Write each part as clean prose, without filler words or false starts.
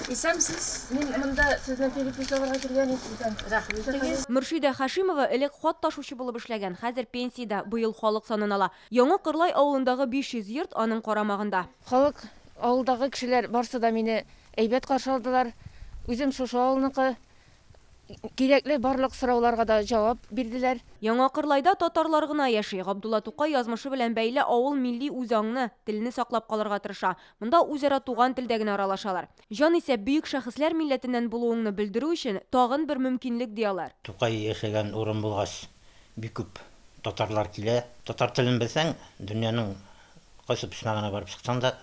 Исәмсез, мин монда сезнең переписаларга килгән идем. Рәхмәт. Мөршидә Хашимова элек хат ташучы булып эшләгән, хәзер пенсиядә, быел халык санын ала. Яңа Кырлай авылындагы 500 йорт аның карамагында. Халык, авылдагы кешеләр барсы да мине әйбәт каршы алдылар. Үзем шушы авылныкы кирәкле барлык сорауларга да җавап бирделәр. Яңа Кырлайда татарлар гына яши. Габдулла Тукай язмышы белән бәйле авыл милли үзаңны, телне саклап калырга тырыша. Монда үзара туган телдә генә аралашалар. Җан исә бөек шәхесләр милләтеннән булуыңны белдерү өчен тагын бер мөмкинлек диялар. Тукай яшәгән урын булгач, бик күп татарлар килә. Татар телен белсәң, дөньяның кайсы почмагына барып чыксаң да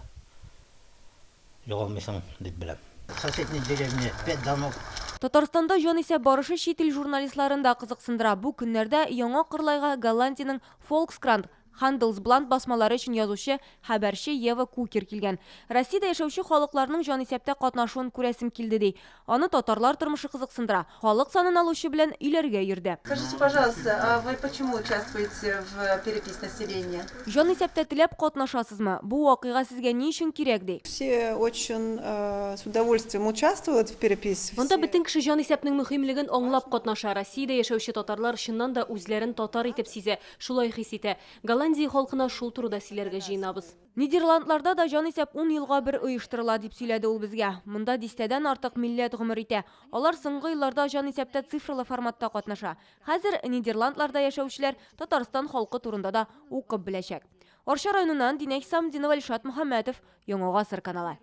югалмыйсың дип беләм. Соседний деревня 5 домов. Татарстанда җан исә барышы чит ил журналистларын да кызыксындыра. Бу көннәрдә Яңа Кырлайга Голландиянең Volkskrant Handelsblad басмалары өчен язучы, хәбәрче Ева Кукер килгән. Россиядә яшәүче халыкларның җанисәптә катнашуын күрәсем килде ди. Аны татарлар тормышы кызыксындыра. Халык санын алучы белән өйләргә йөрде. Скажите, пожалуйста, а вы почему участвуете в перепись населения? Җанисәптә теләп катнашасызмы? Бу вакыйга сезгә ни өчен кирәк ди? Все очень с удовольствием участвуют в переписи. Монда бөтен кеше җанисәпнең мөһимлеген аңлап катнаша. Россиядә яшәүче татарлар чыннан да үзләрен татар итеп сизә, шулай хис итә. Голландия халкына шул турыда сөйләргә җыенабыз. Нидерландларда да җанисәп 10 елга бер оештырыла дип сөйләде ул безгә. Монда 10тән артык милләт гомер итә. Алар соңгы елларда җанисәптә цифрлы форматта катнаша. Хәзер Нидерландларда яшәүчеләр Татарстан халкы турында да укып беләчәк. Арча районыннан Динәк Самдинова, Илшат Мөхәммәтов, Яңа Гасыр каналы.